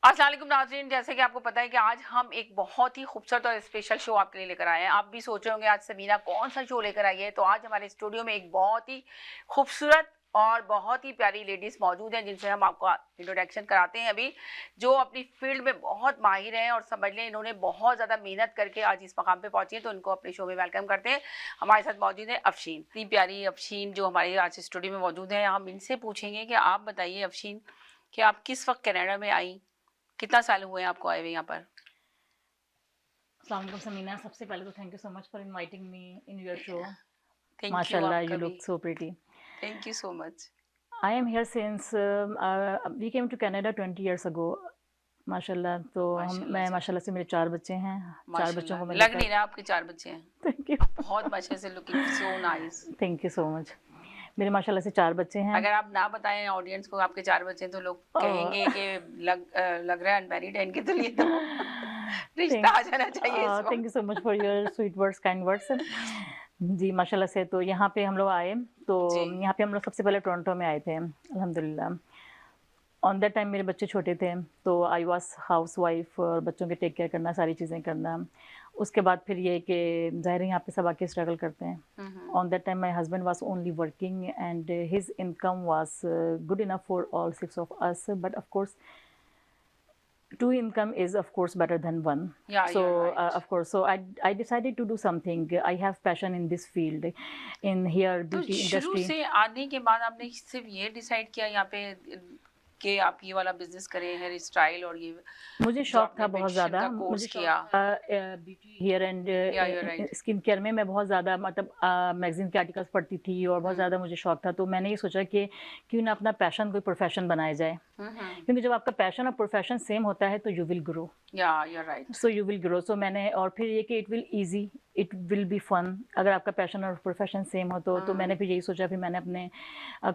अस्सलाम वालेकुम नाज़रीन, जैसे कि आपको पता है कि आज हम एक बहुत ही खूबसूरत और स्पेशल शो आपके लिए लेकर आए हैं। आप भी सोच रहे होंगे आज समीना कौन सा शो लेकर आई है, तो आज हमारे स्टूडियो में एक बहुत ही खूबसूरत और बहुत ही प्यारी लेडीज़ मौजूद हैं जिनसे हम आपको इंट्रोडक्शन कराते हैं अभी, जो अपनी फील्ड में बहुत माहिर हैं और समझ लें इन्होंने बहुत ज़्यादा मेहनत करके आज इस मकाम पे पहुँची हैं, तो उनको अपने शो में वेलकम करते हैं। हमारे साथ मौजूद है अफशीन, इतनी प्यारी अफशीन जो हमारे आज स्टूडियो में मौजूद है। हम इनसे पूछेंगे कि आप बताइए अफशीन कि आप किस वक्त कनाडा में आई, कितना साल हुए हैं आपको आए हुए यहाँ पर? अस्सलाम वालेकुम समीना, सबसे पहले तो thank you so much for inviting me in your show. Thank you माशाल्लाह आपका यू भी। Look so pretty. Thank you so much. I am here since we came to Canada 20 years ago. माशाल्लाह तो हम माशाल्लाह मैं जी। माशाल्लाह से मेरे 4 बच्चे हैं। 4 बच्चों को माशाल्लाह मैं लग लेकर नहीं रहा आपके 4 बच्चे हैं। Thank you. बहुत अच्छे से looking so nice. Thank you so much. मेरे माशाल्लाह से 4 बच्चे हैं। अगर आप ना बताएं ऑडियंस को आपके 4 बच्चे हैं तो लोग कहेंगे कि लग रहा है अनमैरिड है, इनके तो लिए तो रिश्ता थैंक आ जाना चाहिए इस थैंक यू वक्त। So much for your sweet words, kind words. जी माशाल्लाह से तो यहाँ पे हम लोग आए, तो जी। यहाँ पे हम लोग सबसे पहले टोरंटो में आए थे अल्हम्दुलिल्लाह। ऑन दैट टाइम मेरे बच्चे छोटे थे, तो आई वाज़ हाउसवाइफ और बच्चों के टेक केयर करना, सारी चीज़ें करना। उसके बाद फिर ये कि ज़ाहिर है यहाँ पे सब आके स्ट्रगल करते हैं। Hmm. On that time my husband was only working and his income was good enough for all 6 of us, but of course 2 income is of course better than 1. या So you are right. of course, so I decided to do something. I have passion in this field, in hair तो beauty शुरू industry. से आने के बाद आपने सिर्फ ये डिसाइड किया यहाँ पे कि आप ये वाला बिजनेस करें, हेयर स्टाइल और ये मुझे जो शौक आपने था बहुत ब्यूटिशियन ज़्यादा, का कोर्स मुझे शौक किया? था ब्यूटी हेयर एंड या you are right. Skin care में मैं बहुत ज़्यादा मतलब मैगज़ीन के आर्टिकल्स पढ़ती थी और बहुत ज़्यादा मुझे शौक था। तो मैंने ये सोचा कि क्यों ना अपना पैशन कोई प्रोफ़ेशन बनाया जाए, हम्म। क्योंकि जब आपका पैशन और प्रोफ़ेशन सेम होता है तो you will grow. Yeah you are right. So you will grow. So मैंने और फिर ये कि इट विल बी फन अगर आपका पैशन और प्रोफ़ेशन सेम हो तो मैंने फिर यही सोचा। फिर मैंने अपने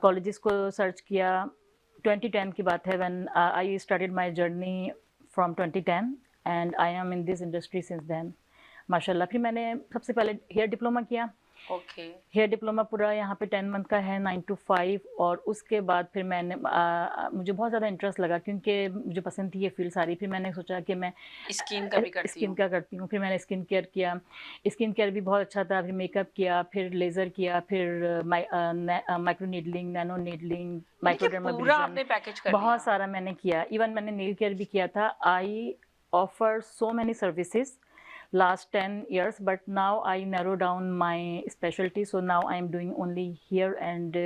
कॉलेजेस को सर्च किया। 2010 की बात है when I started my journey from 2010 and I am in this industry since then माशाल्लाह। फिर मैंने सबसे पहले हेयर डिप्लोमा किया। ओके। हेयर डिप्लोमा पूरा यहाँ पे 10 मंथ का है, 9 to 5। और उसके बाद फिर मैंने मुझे बहुत ज़्यादा इंटरेस्ट लगा क्योंकि मुझे पसंद थी ये फील्ड सारी। फिर मैंने सोचा कि मैं स्किन का भी करती स्किन हूँ। का करती हूँ। फिर मैंने स्किन केयर किया, स्किन केयर भी बहुत अच्छा था। फिर मेकअप किया, फिर लेज़र किया, फिर माइक्रो नीडलिंग, नैनो नीडलिंग, यानी कि पूरा माइक्रोडर्माब्रेशन, आपने पैकेज कर बहुत लिया। सारा मैंने किया। इवन मैंने नेल केयर भी किया था। I offer so many services last 10 years, but now I narrow down my specialty, so now I am doing only hair and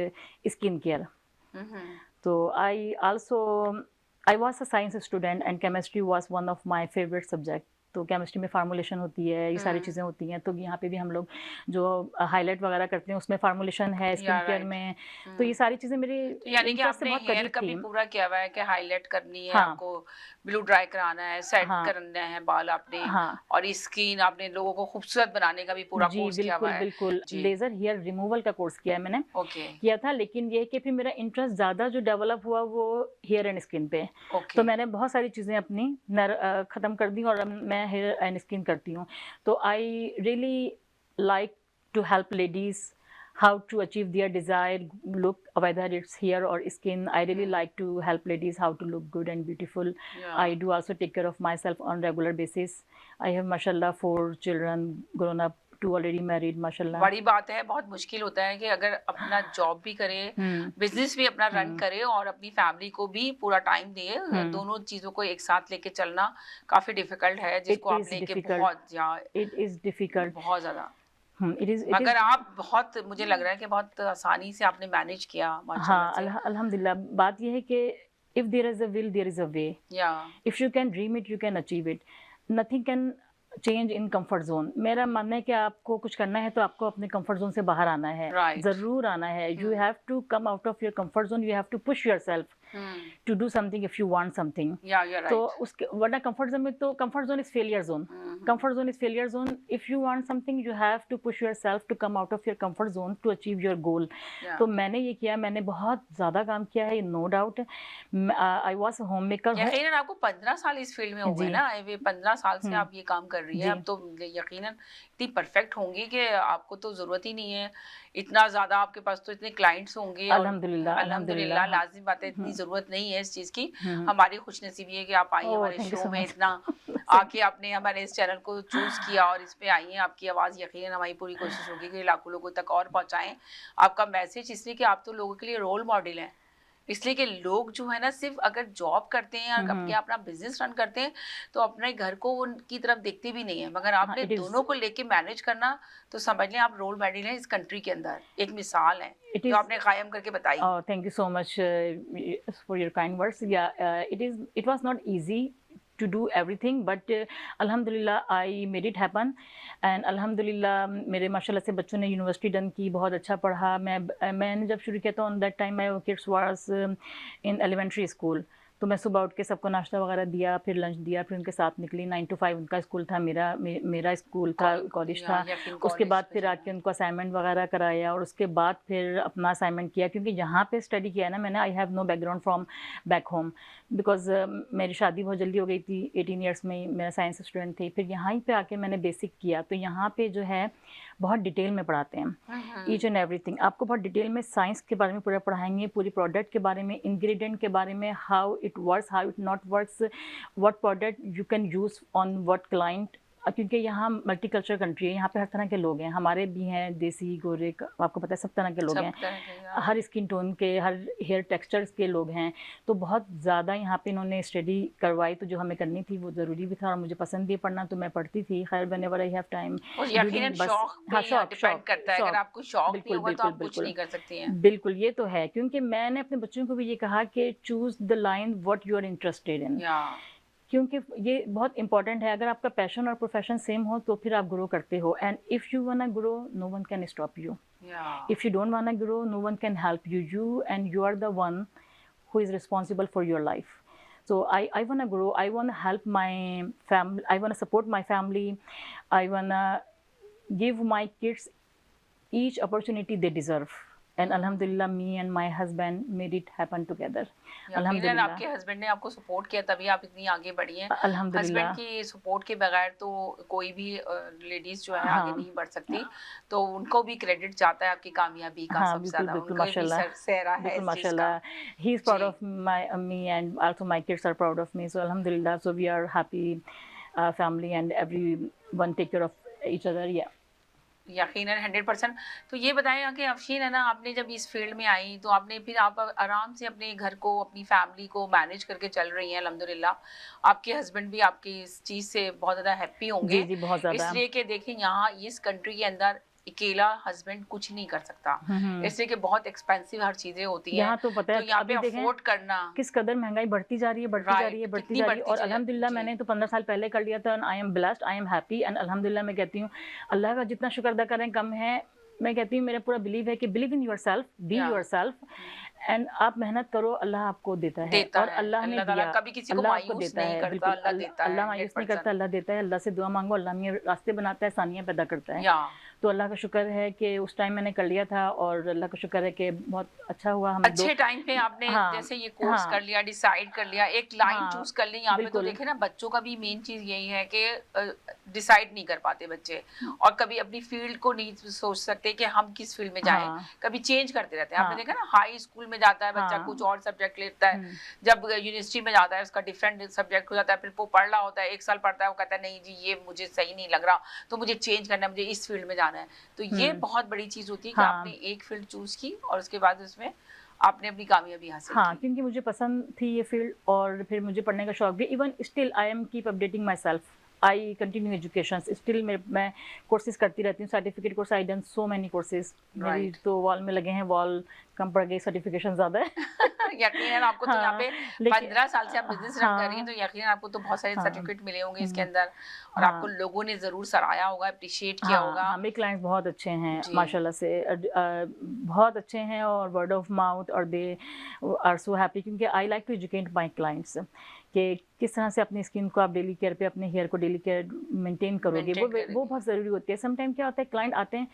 skin care. Hmm. So I was a science student and chemistry was one of my favorite subject. तो chemistry में formulation होती है, ये सारी चीज़ें होती हैं। तो यहाँ पे भी हम लोग जो हाईलाइट वगैरह करते हैं उसमें फार्मूलेशन है, स्किन या केयर राइट। में। तो ये सारी चीज़ें मेरे तो यानी कि इंटरेस्ट से आपने बहुत हेयर करीब का भी थी। पूरा किया हुआ है कि हाईलाइट करनी है हाँ, आपको, ब्लू ड्राई कराना है, सेट हाँ, करना है बाल आपने, हाँ। और स्किन आपने लोगों को खूबसूरत बनाने का भी पूरा जी, कोर्स किया हुआ बिल्कुल, है। बिल्कुल। जी। लेज़र हेयर रिमूवल का कोर्स किया है मैंने। ओके। किया था, लेकिन ये है कि फिर मेरा इंटरेस्ट ज़्यादा जो डेवलप हुआ वो हेयर एंड स्किन पे। तो ओके। मैंने बहुत सारी चीज़ें अपनी ख़त्म कर दी और अब मैं हेयर एंड स्किन करती हूँ। तो I really like to help ladies how to achieve their desired look, whether it's hair or skin. I really like to help ladies how to look good and beautiful. या I do also take care of myself on regular basis. I have mashallah 4 children grown up, 2 already married, mashallah. बड़ी बात है, बहुत मुश्किल होता है कि अगर अपना जॉब भी करे, हुँ, बिजनेस भी अपना रन हुँ, करे और अपनी फैमिली को भी पूरा टाइम दे, हुँ। दोनों चीज़ों को एक साथ लेके चलना काफ़ी डिफिकल्ट है, It जिसको आप is लेके difficult. बहुत या It is difficult. बहुत ज़्यादा। It is मगर आप बहुत, मुझे लग रहा है कि बहुत आसानी से आपने मैनेज किया माशाल्लाह हाँ, से। अल्हम्दुलिल्लाह। बात ये है कि if there is a will, there is a way. या If you can dream it, you can achieve it. Nothing can change in comfort zone. मेरा मानना है कि आपको कुछ करना है तो आपको अपने comfort zone से बाहर आना है, राइट। ज़रूर आना है। You have to come out of your comfort zone. You have to push yourself हुँ। to do something if you want something. या यू आर तो राइट। उसके वरना कंफर्ट जोन में तो comfort zone is failure zone. Comfort zone is failure zone. If you want something you have to push yourself to come out of your comfort zone to achieve your goal. या तो मैंने ये किया, मैंने बहुत ज़्यादा काम किया है, no doubt. I was home maker हूँ। यकीनन आपको 15 साल इस फील्ड में हो गए जी। ना, ये 15 साल से हुँ, आप ये काम कर रही हैं, जी। अब तो यकीनन इतनी परफेक्ट होंगी कि आपको तो ज़रूरत ही नहीं है इतना ज़्यादा आपके पास तो इतने क्लाइंट्स होंगे और अल्हम्दुलिल्लाह, अल्हम्दुलिल्लाह अल्हम्दुलिल्लाह। लाज़िम बात है, इतनी ज़रूरत नहीं है इस चीज़ की। हुँ। हमारी खुशनसीबी है कि आप आई ओह! हमारे थैंक यू शो सो में, मच। इतना सेम। आके आपने हमारे इस चैनल को चूज़ किया और इस पे आई हैं। आपकी आवाज़ यकीनन हमारी पूरी कोशिश होगी कि लाखों लोगों तक और पहुँचाएँ। आपका मैसेज इसलिए कि आप तो लोगों के लिए रोल मॉडल हैं। इसलिए कि लोग जो है ना सिर्फ़ अगर जॉब करते हैं हुँ, और अपने हुँ। अपना बिज़नेस रन करते हैं, तो अपने घर को उनकी तरफ देखते भी नहीं है। मगर हाँ, आपने इट इज़ दोनों को लेके मैनेज करना, तो समझ लें आप रोल मॉडल हैं इस कंट्री के अंदर। एक मिसाल हैं, इट जो इज़ आपने कायम करके बताई। Oh, thank you so much for your kind words. Yeah, it was not easy to do everything, but Alhamdulillah, I made it happen. And Alhamdulillah, मेरे माशाल्लाह से बच्चों ने यूनिवर्सिटी डन की, बहुत अच्छा पढ़ा। मैंने जब शुरू किया था on that time my kids was in elementary school. तो मैं सुबह उठ के सबको नाश्ता वगैरह दिया, फिर लंच दिया, फिर उनके साथ निकली। 9 to 5 उनका स्कूल था, मेरा स्कूल था, कॉलेज था। यकीन उसके कॉलेज बाद में फिर जाना। आके उनको असाइनमेंट वगैरह कराया और उसके बाद फिर अपना असाइनमेंट किया, क्योंकि यहाँ पे स्टडी किया है ना मैंने, I have no background from back home, because मेरी शादी बहुत जल्दी हो गई थी, 18 ईयर्स में मेरा साइंस स्टूडेंट थी। फिर यहाँ पे आके मैंने बेसिक किया, तो यहाँ पे जो है बहुत डिटेल में पढ़ाते हैं ईच एंड एवरीथिंग। आपको बहुत डिटेल में साइंस के बारे में पूरा पढ़ाएंगे, पूरी प्रोडक्ट के बारे में, इंग्रेडिएंट के बारे में, how it works, how it not works, what product you can use on what client. क्योंकि यहाँ मल्टीकल्चर कंट्री है, यहाँ पे हर तरह के लोग हैं, हमारे भी हैं, देसी गोरे, आपको पता है सब तरह के लोग सब हैं, तरह के, हाँ। हर स्किन टोन के, हर हेयर टेक्सचर्स के लोग हैं। तो बहुत ज़्यादा यहाँ पे इन्होंने स्टडी करवाई, तो जो हमें करनी थी वो ज़रूरी भी था और मुझे पसंद भी पढ़ना, तो मैं पढ़ती थी। खैर व्हेनेवर आई हैव टाइम और ड्यूरिंग यकीनन बस। शौक पे हाँ, ही शौक डिपेंड शौक करता है। अगर शौक आपको शौक नहीं बिल्कुल होगा तो बिल्कुल आप कुछ बिल्कुल नहीं कर सकती हैं। बिल्कुल, ये तो है, क्योंकि मैंने अपने बच्चों को भी ये कहा कि choose the line what you are interested in, या क्योंकि ये बहुत इंपॉर्टेंट है। अगर आपका पैशन और प्रोफेशन सेम हो तो फिर आप ग्रो करते हो, and if you wanna grow no one can stop you, या if you don't want to grow no one can help you and you are the one who is responsible for your life. So I want to grow, I want to help my family, I want to support my family, I want to give my kids each opportunity they deserve, and alhamdulillah me and my husband made it happen together. यकीनन alhamdulillah आपके husband ने आपको support किया तभी आप इतनी आगे बढ़ी हैं। alhamdulillah हस्बैंड की सपोर्ट के बगैर तो कोई भी लेडीज जो है आगे हाँ नहीं बढ़ सकती। तो उनको भी क्रेडिट जाता है आपकी कामयाबी का हाँ सबसे बिल्कुल ज्यादा, बिल्कुल उनका भी माशाल्लाह सहरा है बिल्कुल इस चीज का। माशाल्लाह, he is proud ji. of my me and also my kids are proud of me, so alhamdulillah, so we are happy family and everyone take care of each other. Yeah. यकीनन 100%। तो ये बताएं कि अफशीन है ना, आपने जब इस फील्ड में आई तो आपने फिर आप आराम से अपने घर को, अपनी फैमिली को मैनेज करके चल रही हैं अल्हम्दुलिल्लाह। आपके हस्बैंड भी आपकी इस चीज़ से बहुत ज़्यादा हैप्पी जी होंगे, जी बहुत ज़्यादा। इसलिए कि देखिए यहाँ इस कंट्री के अंदर अकेला हस्बैंड कुछ नहीं कर सकता, इसलिए कि बहुत एक्सपेंसिव हर चीज़ें होती हैं। यहाँ तो पता तो है यहाँ पे अभी देखें अफोर्ड करना, किस कदर महंगाई बढ़ती जा रही है, बढ़ती जा राइट, रही है, बढ़ती कितनी जा रही है, बढ़ती और जा अल्हम्दुलिल्लाह जी। मैंने तो 15 साल पहले कर लिया था, I am blessed, I am happy, and अल्हम्दुलिल्लाह मैं कहती हूँ अल्लाह का जितना शुक्र अदा करें कम है। मैं कहती हूँ मेरा पूरा बिलीव है कि बिलीव इन योरसेल्फ, बी या योरसेल्फ, एंड आप मेहनत करो, अल्लाह आपको देता है, देता और है अल्लाह ने अल्लाह ताला, दिया, कभी किसी को अल्लाह आपको मायूस देता नहीं है, करता, बिल्कुल अल्लाह देता है अल्लाह मायूस नहीं 100%। करता, अल्लाह देता है, अल्लाह से दुआ मांगो, अल्लाह में रास्ते बनाता है, सानियाँ पैदा करता है। या तो अल्लाह का शुक्र है कि उस टाइम मैंने कर लिया था, और अल्लाह का शुक्र है कि बहुत अच्छा हुआ। हम अच्छे टाइम पे आपने हाँ जैसे ये कोर्स हाँ कर लिया, डिसाइड कर लिया, एक लाइन हाँ चूज कर ली। यहाँ पे तो बिल्कुल देखे ना, बच्चों का भी मेन चीज यही है कि डिसाइड नहीं कर पाते बच्चे, और कभी अपनी फील्ड को नहीं सोच सकते कि हम किस फील्ड में जाएं, हाँ कभी चेंज करते रहते हैं। आपने हाँ देखा ना, हाई स्कूल में जाता है बच्चा, हाँ कुछ और सब्जेक्ट लेता है, हम्म, जब यूनिवर्सिटी में जाता है उसका डिफरेंट सब्जेक्ट हो जाता है, फिर वो पढ़ रहा होता है, 1 साल पढ़ता है, वो कहता है नहीं जी ये मुझे सही नहीं लग रहा, तो मुझे चेंज करना है, मुझे इस फील्ड में जाना है। तो ये बहुत बड़ी चीज होती है कि हाँ आपने एक फील्ड चूज की और उसके बाद उसमें आपने अपनी कामयाबी हासिल हाँ, की। क्योंकि मुझे पसंद थी ये फील्ड, और फिर मुझे पढ़ने का शौक भी। Even still I am keep updating my self, I continue education, still मैं कोर्सेज करती रहती हूँ, certificate course, I done so many courses. मेरी Right. तो वॉल में लगे हैं, वॉल कम पड़ गई, सर्टिफिकेशन ज़्यादा है। यकीनन आपको तो यहाँ पे लेकिन 15 साल से आप बिजनेस रन कर रही हैं, हाँ तो यकीनन आपको तो बहुत सारे हाँ सर्टिफिकेट मिले होंगे इसके हम्म, अंदर, और हाँ आपको लोगों ने जरूर सराहा होगा, अप्रिशिएट किया हाँ होगा। हाँ, मेरे क्लाइंट्स बहुत अच्छे हैं जी। माशाल्लाह से, बहुत अच्छे हैं, और वर्ड ऑफ माउथ, और दे आर सो हैप्पी, क्योंकि I like to educate my clients कि किस तरह से अपनी स्किन को आप डेली केयर पे, अपने हेयर को डेली केयर मेंटेन करोगे, मेंटेन करेंगे। वो बहुत ज़रूरी होती है। समटाइम क्या होता है, क्लाइंट आते हैं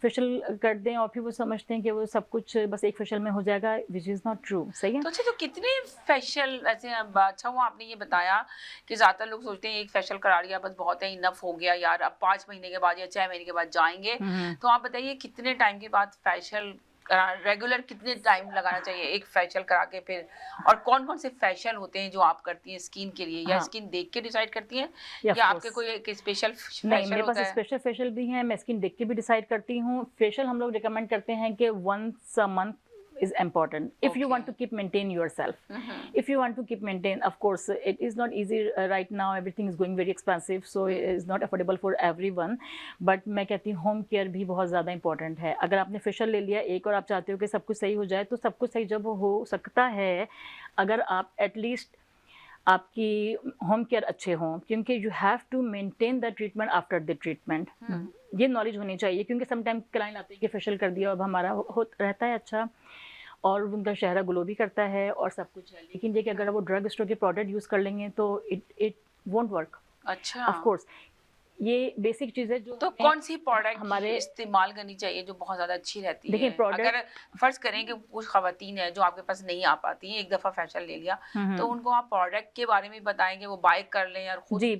फेशियल कर दें और फिर वो समझते हैं कि वो सब कुछ बस एक फेशियल में हो जाएगा, विच इज़ नॉट ट्रू। सही है। तो अच्छा, तो कितने फेशियल ऐसे अच्छा हुआ आपने ये बताया कि ज्यादातर लोग सोचते हैं एक फेशियल करा लिया बस बहुत है, इनफ हो गया यार, अब 5 महीने के बाद या 6 महीने के बाद जाएंगे। तो आप बताइए कितने टाइम के बाद फेशियल रेगुलर कितने टाइम लगाना चाहिए एक फेशियल करा के फिर, और कौन कौन से फेशियल होते हैं जो आप करती हैं स्किन के लिए, या हाँ, स्किन देख के डिसाइड करती हैं, ऑफ या आपके कोर्स। कोई एक स्पेशल नहीं, फेशियल मेरे पास होता है? स्पेशल फेशियल भी हैं, मैं स्किन देख के भी डिसाइड करती हूँ। फेशियल हम लोग रिकमेंड करते हैं कि once a month is important if you want to Okay. keep maintain yourself. If you want to keep maintain, of course it is not easy right now, everything is going very expensive, so it is not affordable for everyone, but मैं कहती हूँ home care भी बहुत ज़्यादा important है। अगर आपने facial ले लिया एक और आप चाहते हो कि सब कुछ सही हो जाए, तो सब कुछ सही जब हो सकता है अगर आप एटलीस्ट आपकी होम केयर अच्छे हों, क्योंकि you have to maintain the treatment after the treatment. ये नॉलेज होनी चाहिए, क्योंकि समटाइम क्लाइंट आते हैं कि फेशियल कर दिया, अब हमारा रहता है अच्छा और उनका चेहरा ग्लो भी करता है और सब कुछ है, लेकिन देखिए अगर वो ड्रग स्टोर के प्रोडक्ट यूज़ कर लेंगे तो इट वोंट वर्क। अच्छा, ऑफ कोर्स ये बेसिक चीज़ है जो तो कौन सी प्रोडक्ट हमारे इस्तेमाल करनी चाहिए जो बहुत ज्यादा अच्छी रहती देखिए है? प्रोडक्ट अगर फर्ज करें कि कुछ खवातीन है जो आपके पास नहीं आ पाती हैं, एक दफा फेशियल ले लिया, तो उनको आप प्रोडक्ट के बारे में बताएंगे, वो बाय कर लें और खुद जी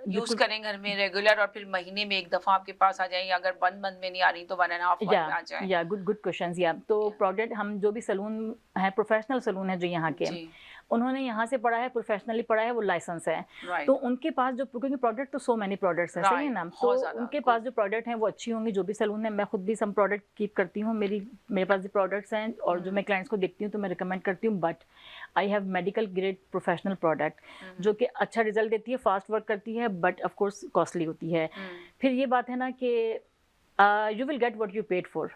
यूज करें घर में रेगुलर, और फिर महीने में एक दफा आपके पास आ जाए, या अगर 1 मंथ में नहीं आ रही तो 1.5 मंथ में आ जाए? या गुड क्वेश्चंस। या तो प्रोडक्ट हम जो भी सलून है, प्रोफेशनल सलून है जो यहाँ के, जी, उन्होंने यहाँ से पढ़ा है, प्रोफेशनली पढ़ा है, वो लाइसेंस है, राइट, तो उनके पास जो, क्योंकि प्रोडक्ट तो सो मैनी प्रोडक्ट्स हैं, सही है ना, तो बहुत ज्यादा, उनके पास जो प्रोडक्ट हैं वो अच्छी होंगी। जो भी सलून है, मैं खुद भी सम प्रोडक्ट कीप करती हूँ, मेरे पास जो प्रोडक्ट्स हैं और जो मैं क्लाइंट्स को देखती हूँ तो मैं रिकमेंड करती हूँ, but I have medical grade professional product जो कि अच्छा रिजल्ट देती है, फास्ट वर्क करती है, बट ऑफ कोर्स कॉस्टली होती है। फिर ये बात है ना कि you will get what you paid for.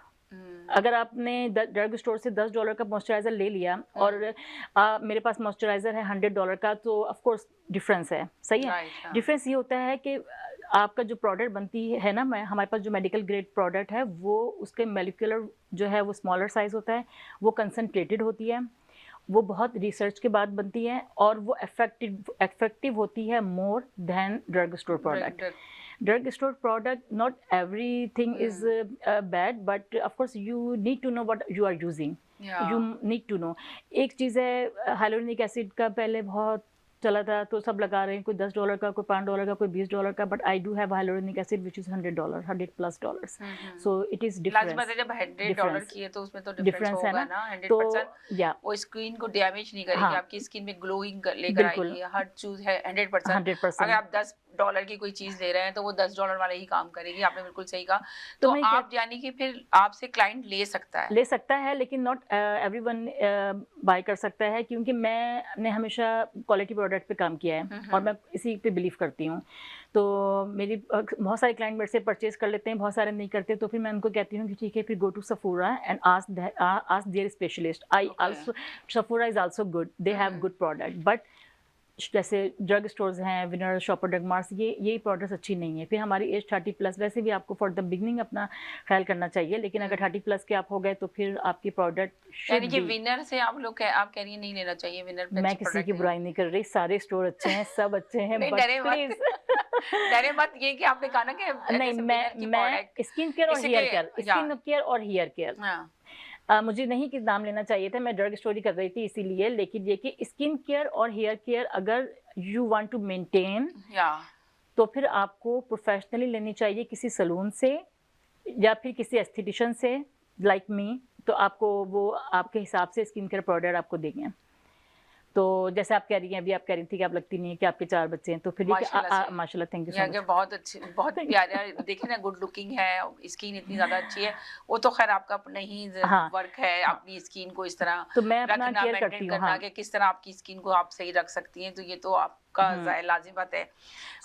अगर आपने ड्रग स्टोर से $10 का मॉइस्चराइज़र ले लिया और मेरे पास मॉइस्चराइज़र है $100 का, तो ऑफ कोर्स डिफरेंस है, सही है। राइट, डिफरेंस ये होता है कि आपका जो प्रोडक्ट बनती है ना, हमारे पास जो मेडिकल ग्रेड प्रोडक्ट है वो उसके मॉलिक्यूलर जो है वो स्मॉलर साइज होता है, वो कंसनट्रेटेड होती है, वो बहुत रिसर्च के बाद बनती है और वो इफेक्टिव होती है more than drug store product. Drug store product, not everything is bad, but of course you need to know what you are using. You need to know. एक चीज़ है हाइलोनिक एसिड का पहले बहुत चला था, तो सब लगा रहे हैं, कोई $10 का, कोई $5 का, कोई $20 का, but I do have hyaluronic acid which is $100+ so it is difference. जब $100 की है तो उसमें तो डिफरेंस डिफरेंस है होगा ना, ना, 100%। तो या वो स्किन को डैमेज नहीं करेगी, हाँ, आपकी स्किन में ग्लोइंग लेकर बिल्कुल आएगी, हर चीज है 100%। अगर 100%। आप $10 की कोई चीज ले रहे हैं तो वो $10 वाला ही काम करेगी, आपने बिल्कुल सही कहा। तो तो मैं आप यानी कि फिर आपसे क्लाइंट ले सकता है, लेकिन नॉट एवरीवन बाय कर सकता है, क्योंकि मैंने हमेशा क्वालिटी प्रोडक्ट पे काम किया है और मैं इसी पे बिलीव करती हूँ। तो मेरी बहुत सारे क्लाइंट मेरे से परचेज कर लेते हैं, बहुत सारे नहीं करते, तो फिर मैं उनको कहती हूँ कि ठीक है, फिर go to Sephora and ask their specialist. Sephora is also good, they have good product, but जैसे ड्रग स्टोर्स हैं, विनर, शॉपर, ड्रग मार्ट्स, ये प्रोडक्ट्स अच्छी नहीं है। फिर हमारी एज 30+, वैसे भी आपको फॉर द बिगनिंग अपना ख्याल करना चाहिए, लेकिन अगर 30+ के आप हो गए तो फिर आपकी प्रोडक्ट यानी कि विनर से आप कह रही हैं नहीं लेना चाहिए विनर पे। मैं किसी की बुराई नहीं कर रही, सारे स्टोर अच्छे हैं, सब अच्छे हैं, नहीं, बट डरे मत। प्लीज डरे मत, ये कि आपने कहा ना कि नहीं, मैं स्किन केयर और हेयर केयर, स्किन केयर और हेयर केयर, मुझे नहीं कि नाम लेना चाहिए था, मैं ड्रग स्टोरी कर रही थी इसीलिए, लेकिन ये कि स्किन केयर और हेयर केयर अगर यू वांट टू मेंटेन, तो फिर आपको प्रोफेशनली लेनी चाहिए किसी सलून से या फिर किसी एस्थेटिशियन से लाइक मी, तो आपको वो आपके हिसाब से स्किन केयर प्रोडक्ट आपको देंगे। तो जैसे आप कह रही हैं, अभी आप कह रही थी कि आप लगती नहीं है कि आपके 4 बच्चे हैं, तो फिर माशाल्लाह, थैंक यू सो मच, बहुत अच्छी, बहुत प्यारा, देखिए ना, गुड लुकिंग है, स्किन इतनी ज्यादा अच्छी है, वो तो खैर आपका अपना ही वर्क है, अपनी स्किन को इस तरह तो मैं अपना रखना, केयर करती हूँ, कि किस तरह आपकी स्किन को आप सही रख सकती हैं, तो ये तो आपका लाजिम बात है,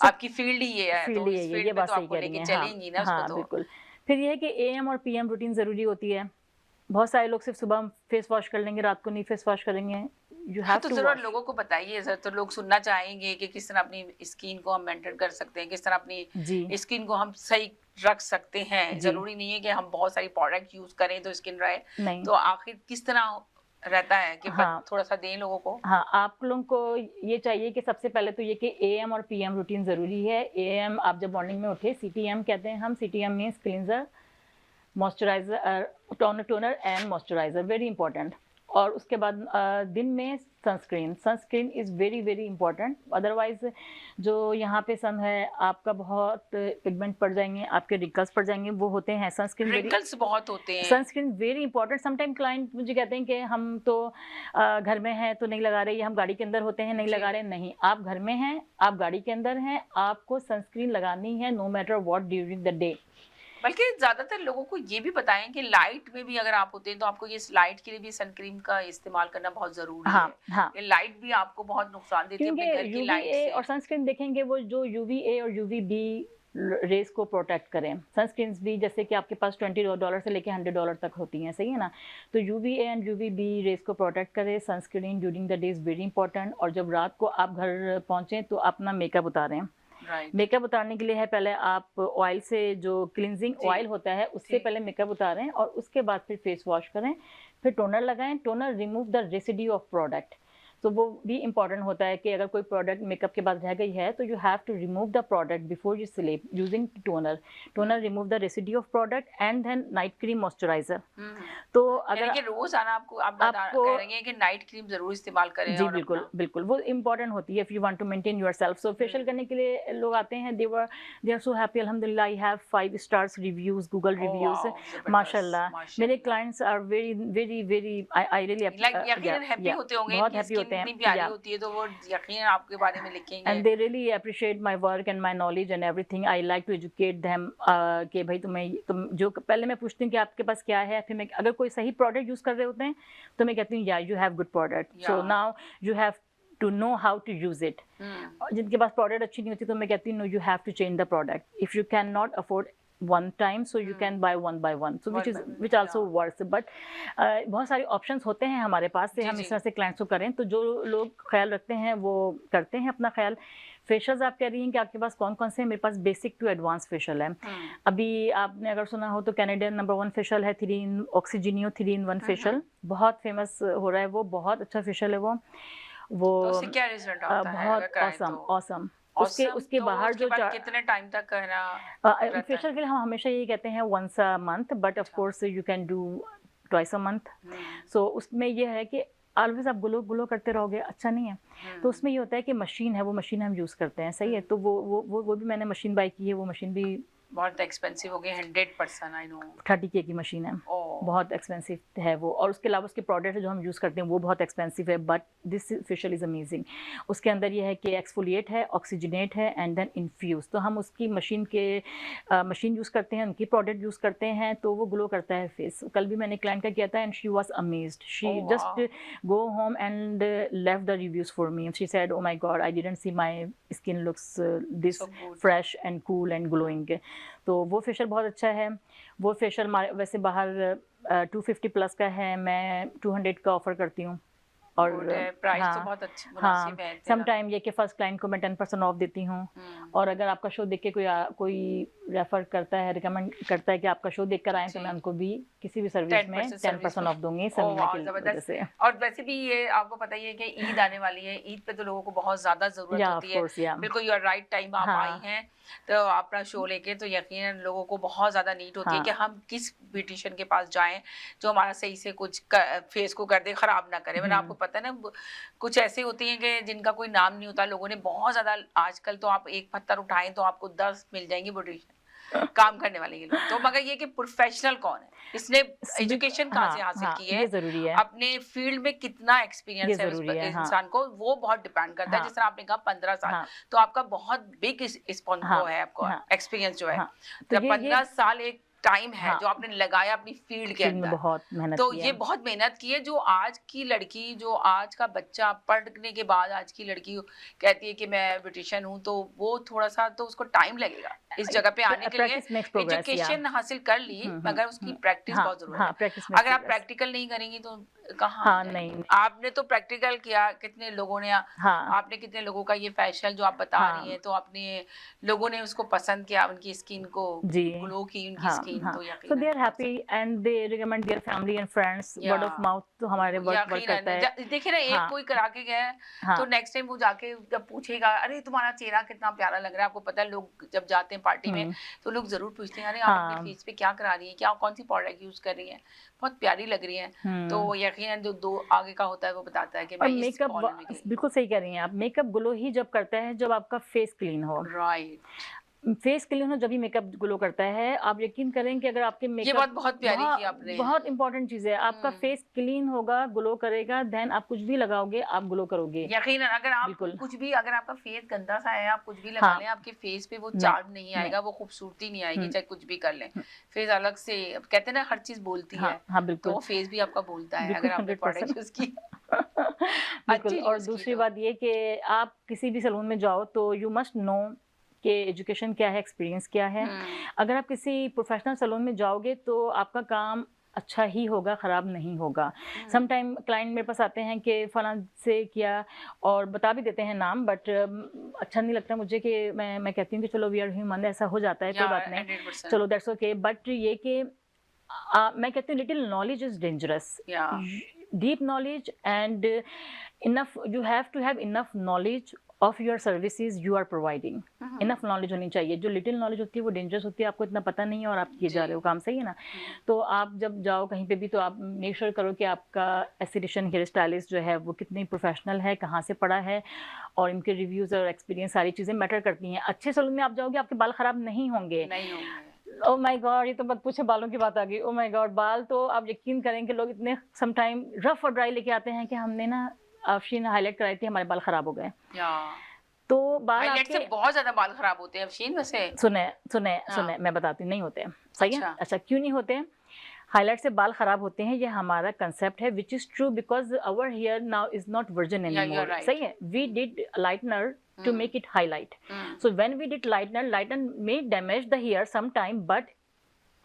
आपकी फील्ड ही ये है, तो इस फील्ड में तो आपको लेके चलेंगी ना उसको। तो बिल्कुल। फिर ये है कि AM और PM रूटीन ज़रूरी होती है। बहुत सारे लोग सिर्फ सुबह फेस वॉश कर लेंगे, रात को नहीं फेस वॉश करेंगे। तो जरूर लोगों को बताइए सर, तो लोग सुनना चाहेंगे कि किस तरह अपनी स्किन को हम मेंटेन कर सकते हैं, किस तरह अपनी स्किन को हम सही रख सकते हैं। जरूरी नहीं है कि हम बहुत सारी प्रोडक्ट यूज करें तो स्किन रहे, तो आखिर किस तरह रहता है कि थोड़ा सा दें लोगों को। हाँ, आप लोगों को ये चाहिए कि सबसे पहले तो ये कि AM और PM रूटीन ज़रूरी है। AM आप जब मॉर्निंग में उठे, CTM कहते हैं हम, CTM means cleanser, moisturiser, toner and moisturiser, very important. और उसके बाद दिन में sunscreen is very very important. Otherwise जो यहाँ पे सन है, आपका बहुत पिगमेंट पड़ जाएंगे, आपके रिंकल्स पड़ जाएंगे, वो होते हैं। रिंकल्स बहुत होते हैं। Sunscreen very important. Sometime client मुझे कहते हैं कि हम तो घर में हैं तो नहीं लगा रहे, या हम गाड़ी के अंदर होते हैं नहीं लगा रहे। नहीं, आप घर में हैं, आप गाड़ी के अंदर हैं, आपको सनस्क्रीन लगानी है no matter what during the day. बल्कि ज्यादातर लोगों को ये भी बताएं कि लाइट में भी अगर आप होते हैं तो आपको ये लाइट के लिए भी सनक्रीम का इस्तेमाल करना बहुत जरूरी हाँ, है। हाँ। ये लाइट भी आपको बहुत नुकसान देती है अपने घर की लाइट यूवीए से। और सनस्क्रीन देखेंगे, वो जो यूवीए और यूवीबी रेस को प्रोटेक्ट करें। सनस्क्रीन्स भी जैसे कि आपके पास $20 से लेके $100 तक होती हैं, सही है ना। तो यूवीए एंड यूवीबी रेस को प्रोटेक्ट करें। Sunscreen during the day is very important. और जब रात को आप घर पहुँचें तो अपना मेकअप उतारें। मेकअप उतारने के लिए है, पहले आप ऑयल से, जो क्लिनजिंग ऑयल होता है उससे पहले मेकअप उतारें, और उसके बाद फिर फेस वॉश करें, फिर टोनर लगाएं। Toner remove the residue of product. तो वो भी इंपॉर्टेंट होता है कि अगर कोई प्रोडक्ट मेकअप के बाद रह गई है तो you have to remove the product before you sleep using toner. Toner remove the residue of product and then night cream moisturiser. तो अगर यानी कि रोजाना आप कह रहे हैं कि नाइट क्रीम जरूर इस्तेमाल करें। जी बिल्कुल बिल्कुल, वो इंपॉर्टेंट होती है if you want to maintain yourself. So facial करने के लिए लोग आते हैं, दे आर सो हैप्पी, अल्हम्दुलिल्लाह। I have 5 stars reviews, Google reviews, माशाल्लाह। मेरे clients are very very very, I really यकीनन हैप्पी होते होंगे, बहुत हैप्पी होते हैं, इतनी प्यारी होती है तो वो यकीनन आपके बारे में लिखेंगे। And they really appreciate my work and my knowledge and everything. I like to educate them कि भाई तुम जो पहले मैं पूछती हूँ कि आपके पास क्या है, फिर मैं अगर कोई सही प्रोडक्ट यूज कर रहे होते हैं तो मैं कहती हूँ या you have good product, so now you have to know how to use it. जिनके पास प्रोडक्ट अच्छी नहीं होती तो मैं कहती हूँ no, you have to change the product. If you can not afford one time, so you can buy one by one, so which also works, but बहुत सारे options होते हैं हमारे पास से हम इस तरह से clients को करें। तो जो लोग ख्याल रखते हैं वो करते हैं अपना ख्याल। फेशियल्स आप कह रही हैं कि आपके पास कौन कौन से हैं? मेरे पास बेसिक टू एडवांस फेशियल है। अभी आपने अगर सुना हो तो कैनेडियन नंबर 1 फेशियल है, 3 ऑक्सीजिनियो 3-in-1 फेशियल, बहुत फेमस हो रहा है वो, बहुत अच्छा फेशियल है वो। तो उससे क्या रिजल्ट आता है? बहुत ऑसम। उसके तो बाहर जो कितने टाइम तक करना फेशियल के लिए हम हमेशा यही कहते हैं once a month, but of course you can do twice a month। सो उसमें ये है कि ऑलवेज आप ग्लो करते रहोगे, अच्छा नहीं है। तो उसमें ये होता है कि मशीन है, वो मशीन हम यूज़ करते हैं, सही है। तो वो भी मैंने मशीन बाय की है, वो मशीन भी बहुत एक्सपेंसिव हो गई, 100%, आई नो। 30K की मशीन है, बहुत एक्सपेंसिव है वो। और उसके अलावा उसके प्रोडक्ट जो हम यूज़ करते हैं वो बहुत एक्सपेंसिव है, but this facial is amazing. उसके अंदर ये है कि एक्सफोलिएट है, ऑक्सीजनेट है एंड देन इन्फ्यूज़। तो हम उसकी मशीन यूज़ करते हैं, उनकी प्रोडक्ट यूज़ करते हैं, तो वो ग्लो करता है फेस। कल भी मैंने क्लाइंट का किया था and she was amazed. She just go home and left the reviews for me. She said, oh my god, I didn't see my skin looks this fresh and cool and glowing. तो वो facial बहुत अच्छा है। वो facial वैसे बाहर 250 plus का है, मैं 200 का ऑफर करती हूँ। और प्राइस तो बहुत अच्छी मुनासिब है। समटाइम ये कि फर्स्ट क्लाइंट को मैं 10% ऑफ देती हूँ। और अगर आपका शो देख के कोई रेफर करता है, रिकमेंड करता है कि आपका शो देख कर आए, तो मैं उनको भी किसी भी सर्विस में 10% ऑफ दूंगी समीना की वजह से। और वैसे भी ये आपको पता ही है कि ईद आने वाली है, ईद पे तो लोगों को बहुत ज्यादा जरूरत होती है। बिल्कुल यू आर राइट टाइम आप आई हैं तो अपना शो लेके, तो यकीनन लोगों को बहुत ज्यादा नीड होती है कि हम किस ब्यूटिशियन के पास जाएं जो हमारा सही से कुछ फेस को कर दे, खराब ना करे। वरना आपको पता है ना, कुछ ऐसे होती हैं कि जिनका कोई नाम नहीं होता, लोगों ने बहुत ज्यादा, आजकल तो आप एक पत्थर उठाएं तो आपको 10 मिल जाएंगे ब्यूटिशियन काम करने वाले के लोग। तो मगर ये कि प्रोफेशनल कौन है, इसने एजुकेशन कहाँ से हासिल की है, जरूरी है, अपने फील्ड में कितना एक्सपीरियंस है इंसान को, वो बहुत डिपेंड करता है। जिस तरह आपने कहा 15 साल, तो आपका बहुत बिग वो है, आपको एक्सपीरियंस जो है। तो 15 साल एक टाइम है जो आपने लगाया अपनी फील्ड के अंदर, बहुत मेहनत तो ये बहुत मेहनत की है। जो आज की लड़की, जो आज का बच्चा पढ़ने के बाद आज की लड़की कहती है कि मैं ब्यूटिशियन हूँ, तो वो थोड़ा सा तो उसको टाइम लगेगा इस जगह पे आने के लिए। एजुकेशन हासिल कर ली, मगर उसकी प्रैक्टिस बहुत जरूरी है। अगर आप प्रैक्टिकल नहीं करेंगी तो कहाँ हाँ, होता है? नहीं, आपने तो प्रैक्टिकल किया, कितने लोगों ने हाँ, आपने कितने लोगों का ये फेशियल जो आप बता रही हाँ, हैं, तो आपने लोगों ने उसको पसंद किया, उनकी स्किन को जी, ग्लो की उनकी हाँ, स्किन, हाँ। तो सो दे यकीनन आर बहुत happy and they recommend their family and friends, या वर्ड ऑफ माउथ तो हमारे वर्क करता यकीनन है। देखिए ना, एक हाँ, कोई करा के गया है तो हाँ, नेक्स्ट टाइम वो जाके जब पूछेगा, अरे तुम्हारा चेहरा कितना प्यारा लग रहा है, आपको पता है लोग जब जाते हैं पार्टी में हुँ, तो लोग जरूर पूछते हैं, अरे आप अपने हाँ, फेस पे क्या करा रही हैं, क्या कौन सी प्रोडक्ट यूज कर रही हैं, बहुत प्यारी लग रही हैं। तो हुँ। यकीनन जो दो आगे का होता है वो बताता है कि और मैं इस मेकअप कॉलम में गई। बिल्कुल सही कह रही हैं आप, मेकअप ग्लो ही जब करता है जब आपका फेस क्लीन हो। राइट, फेस क्लीन हो जभी मेकअप ग्लो करता है। आप यकीन करें कि अगर आपके ये मेकअप बात बहुत प्यारी की आपने। बहुत इंपॉर्टेंट चीज़ है, आपका हम्म, फेस क्लीन होगा, ग्लो करेगा, देन आप कुछ भी लगाओगे, आप ग्लो करोगे। यकीनन अगर आप बिल्कुल, कुछ भी, अगर आपका फेस गंदा सा है, आप कुछ भी लगा हाँ, लें, आपके फेस पे वो नहीं, चार्म नहीं नहीं, आएगा, वो खूबसूरती नहीं आएगी, हुँ, चाहे कुछ भी कर लें। हुँ, फेस अलग से, अब कहते हैं ना हर चीज़ बोलती हाँ, है, हाँ, तो बिल्कुल, वो फेस भी आपका बोलता है बिल्कुल अगर आपने 100%। प्रोडक्ट यूज़ की, बिल्कुल। अच्छी और यूज़ की दूसरी तो। बात ये कि आप किसी भी सैलून में जाओ तो यू मस्ट नो कि एजुकेशन क्या है, एक्सपीरियंस क्या है। हुँ, अगर आप किसी प्रोफेशनल सैलून में जाओगे तो आपका काम अच्छा ही होगा, ख़राब नहीं होगा। हुँ, सम टाइम क्लाइंट मेरे पास आते हैं कि फ़लाँ से किया और बता भी देते हैं नाम, बट अच्छा नहीं लगता मुझे कि मैं कहती हूँ कि चलो वी आर ह्यूमन, ऐसा हो जाता है, कोई या बात नहीं, 100% चलो दैट्स ओके। बट ये कि मैं कहती हूँ लिटिल नॉलेज इज़ डेंजरस। या deep knowledge and enough, you have to have enough knowledge of your services you are providing. Hmm, enough knowledge होनी चाहिए। जो लिटिल नॉलेज होती है वो डेंजरस होती है, आपको इतना पता नहीं है और आप किए जी, जा रहे हो काम, सही है ना? हुँ, तो आप जब जाओ कहीं पे भी तो आप मेक श्योर करो कि आपका एस्थेटिशियन, हेयर स्टाइलिस्ट जो है वो कितनी प्रोफेशनल है, कहाँ से पढ़ा है, और इनके रिव्यूज़ और एक्सपीरियंस सारी चीज़ें मैटर करती हैं। अच्छे सैलून में आप जाओगे, आपके बाल खराब नहीं होंगे। नहीं होंगे। Oh my God! ये तो मत पूछो, बालों की बात आ गई। Oh my God! बाल तो आप यकीन करें कि लोग इतने सम टाइम रफ और ड्राई लेके आते हैं कि हमने ना अफशीन हाइलाइट कराई थी, हमारे बाल खराब हो गए। या तो बाल हाइलाइट से आपके बहुत ज़्यादा बाल खराब होते हैं अफ़शीन वैसे। सुने, हाँ, मैं बताती हूँ, नहीं होते हैं, सही है? अच्छा, अच्छा, क्यों नहीं होते हैं? हाइलाइट से बाल खराब होते हैं, ये हमारा कांसेप्ट है, which is true because our hair now is not virgin yeah you are anymore, सही राइट। है? We hmm, did lightener to hmm, make it highlight. Hmm, So when we did lighten may damage the hair sometime, but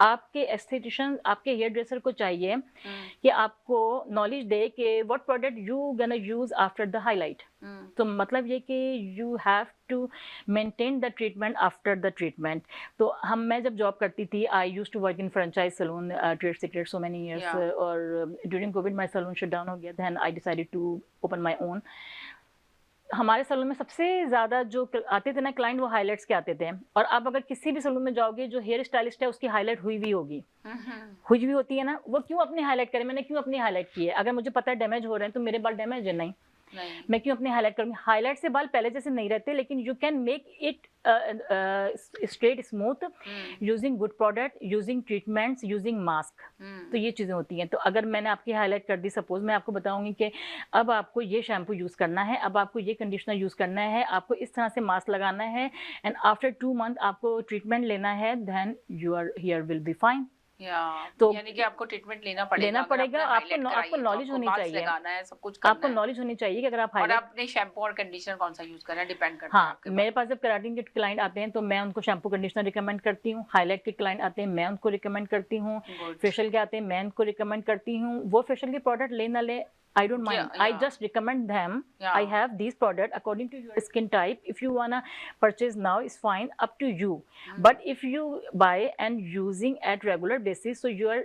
आपके aesthetician, आपके hairdresser को चाहिए हुँ, कि आपको knowledge दे कि what product you gonna use after the highlight. हुँ, तो मतलब ये कि you have to maintain the treatment after the treatment. तो मैं जब जॉब करती थी, I used to work in franchise salon, Trade Secret, so many years, yeah और during COVID my salon shut down हो गया, then I decided to open my own. हमारे salon में सबसे ज़्यादा जो आते थे ना क्लाइंट, वो हाइलाइट्स के आते थे। और आप अगर किसी भी सैलून में जाओगे, जो हेयर स्टाइलिस्ट है उसकी हाइलाइट हुई हुई होगी, हुँ, हुँ, हुई हुई होती है ना, वो क्यों अपनी हाइलाइट करे? मैंने क्यों अपनी हाइलाइट की है? अगर मुझे पता है डैमेज हो रहे हैं तो मेरे बाल डैमेज है नहीं, नहीं, मैं क्यों अपनी हाइलाइट करूँगी? हाइलाइट से बाल पहले जैसे नहीं रहते, लेकिन you can make it straight smooth hmm, using good product, using treatments, using mask. हुँ, तो ये चीज़ें होती हैं। तो अगर मैंने आपकी हाइलाइट कर दी, सपोज़ मैं आपको बताऊँगी कि अब आपको ये शैम्पू यूज़ करना है, अब आपको ये कंडीशनर यूज़ करना है, आपको इस तरह से मास्क लगाना है, एंड आफ्टर 2 मंथ आपको ट्रीटमेंट लेना है, then your hair will be fine. या तो यानी कि आपको ट्रीटमेंट लेना पड़ेगा, लेना अगर पड़ेगा, आपने आपको हाइलाइट कराई आपको है तो नॉलेज आपको होनी मास्क चाहिए। लगाना है, सब कुछ करना आपको है। नॉलेज होनी चाहिए कि अगर आप और हाइलाइट, आपने शैम्पू और कंडीशनर कौन-सा यूज़ करना है, डिपेंड करता है हाँ, आपके मेरे ऊपर। पास जब केराटिन के क्लाइंट आते हैं तो मैं उनको शैम्पू कंडीशनर रिकमेंड करती हूँ। हाइलाइट के क्लाइंट आते हैं, मैं उनको रिकमेंड करती हूँ। गुड, फेशियल के आते हैं, मैं उनको रिकमेंड करती हूँ। वो फेशियल के प्रोडक्ट ले ना ले, I don't mind. I या just recommend them. I या have these products according to your skin type. If you wanna purchase now, it's fine, up to you. Hmm, But if you buy and using at regular basis, so your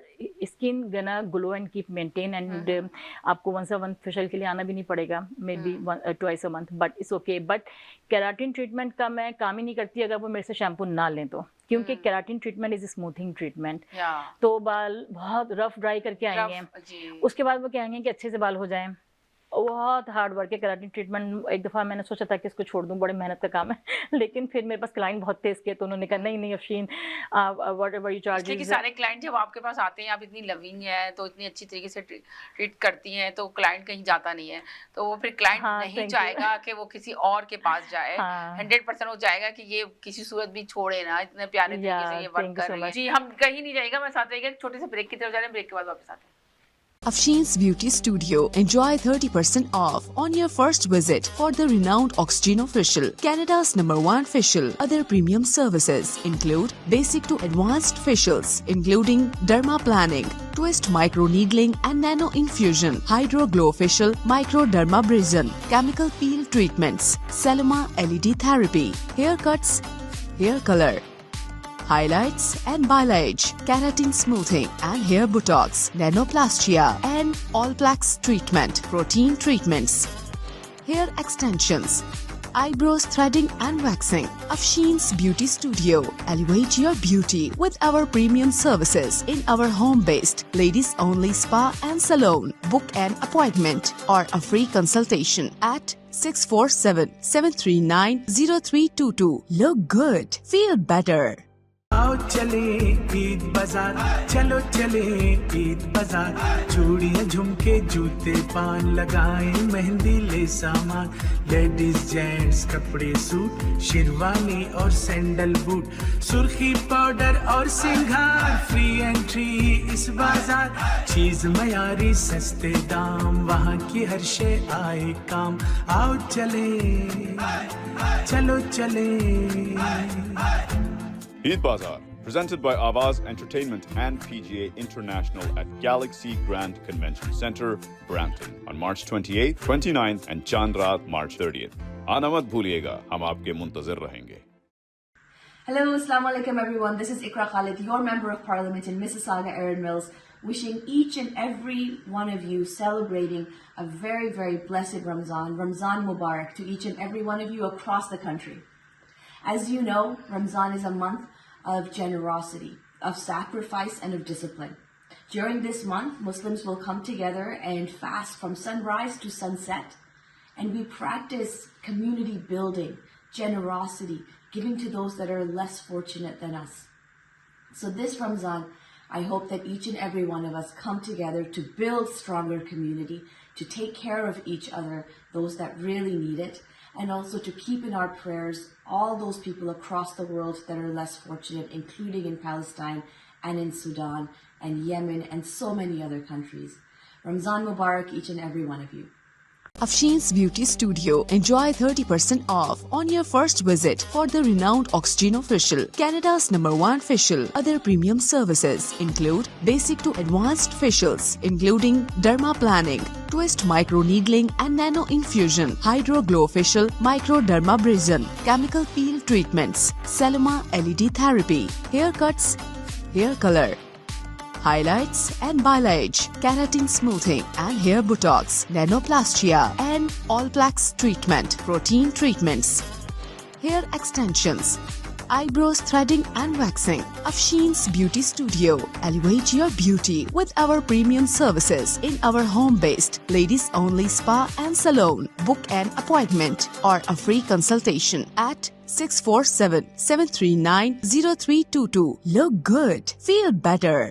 skin gonna glow and keep maintain, hmm, and हुँ, आपको once a month facial के लिए आना भी नहीं पड़ेगा, maybe hmm, twice a month, but it's okay. But keratin treatment का मैं काम ही नहीं करती अगर वो मेरे से शैम्पू ना लें तो, क्योंकि हुँ, keratin treatment is smoothing treatment. या तो बाल बहुत रफ ड्राई करके आएंगे, रफ जी, उसके बाद वो कहेंगे कि अच्छे से बाल हो जाएं। बहुत हार्ड वर्क है केराटिन ट्रीटमेंट। एक दफ़ा मैंने सोचा था कि इसको छोड़ दूं, बड़ी मेहनत का काम है लेकिन फिर मेरे पास क्लाइंट बहुत थे इसके, तो उन्होंने कहा हुँ। नहीं नहीं अफशीन, वट एवर यू इसलिए कि चार्जेज। सारे क्लाइंट जब आपके पास आते हैं, आप इतनी लविंग हैं, तो इतनी अच्छी तरीके से ट्रीट करती हैं, तो क्लाइंट कहीं जाता नहीं है। तो वो फिर क्लाइंट हाँ, नहीं थैंक यू। चाहेगा कि वो किसी और के पास जाए। हाँ, 100% वो चाहेगा कि ये किसी सूरत भी छोड़े ना, इतने प्यारे या तरीके से ये वर्क थैंक यू कर सो रही है। मच। जी, हम कहीं नहीं जाएगा, मैं साथ रहिएगा, एक छोटे से ब्रेक की तरफ जा रहे हैं, ब्रेक के बाद वापस आते हैं। Afshin's Beauty Studio. Enjoy 30% off on your first visit for the renowned Oxygen Facial, Canada's #1 facial. Other premium services include basic to advanced facials, including dermaplaning, twist microneedling and nano infusion, hydro glow facial, microdermabrasion, chemical peel treatments, Celema LED therapy, haircuts, hair color, highlights and balayage, keratin smoothing and hair botox, nanoplastia and all-plaques treatment, protein treatments, hair extensions, eyebrows threading and waxing. Afshin's Beauty Studio. Elevate your beauty with our premium services in our home-based ladies-only spa and salon. Book an appointment or a free consultation at 647-739-0322. Look good. Feel better. आओ चले ईद बाजार, चलो चले ईद बाजार, चूड़ियां झुमके जूते पान लगाएं, मेहंदी ले सामान, लेडीज जेंट्स कपड़े सूट, शेरवानी और सैंडल बूट, सुर्खी पाउडर और सिंगार, फ्री एंट्री इस बाजार, चीज मयारी सस्ते दाम, वहाँ की हर शे आए काम, आओ चले चलो चले। Eid Bazaar, presented by Avaz Entertainment and PGA International at Galaxy Grand Convention Centre, Brampton, on March 28th, 29th and Chand Raat, March 30th. आना मत भूलिएगा, हम आपके मुंतज़िर रहेंगे. Hello, Assalamu alaikum everyone. This is Ikra Khalid, your Member of Parliament in Mississauga, Erin Mills, wishing each and every one of you celebrating a very, very blessed Ramzan, Ramzan Mubarak, to each and every one of you across the country. As you know, Ramzan is a month of generosity, of sacrifice and of discipline. During this month, Muslims will come together and fast from sunrise to sunset, and we practice community building, generosity, giving to those that are less fortunate than us. So this Ramzan, I hope that each and every one of us come together to build stronger community, to take care of each other, those that really need it, and also to keep in our prayers all those people across the world that are less fortunate, including in Palestine and in Sudan and Yemen and so many other countries. Ramzan Mubarak, each and every one of you. Afshin's Beauty Studio. Enjoy 30% off on your first visit for the renowned Oxygen Facial, Canada's #1 facial. Other premium services include basic to advanced facials, including dermaplaning, twist microneedling and nano infusion, hydro glow facial, microdermabrasion, chemical peel treatments, Celema LED therapy, haircuts, hair color, highlights and balayage, keratin smoothing and hair botox, nanoplastia and all-plaques treatment, protein treatments, hair extensions, eyebrows threading and waxing. Afshin's Beauty Studio. Elevate your beauty with our premium services in our home-based ladies-only spa and salon. Book an appointment or a free consultation at 647-739-0322. Look good. Feel better.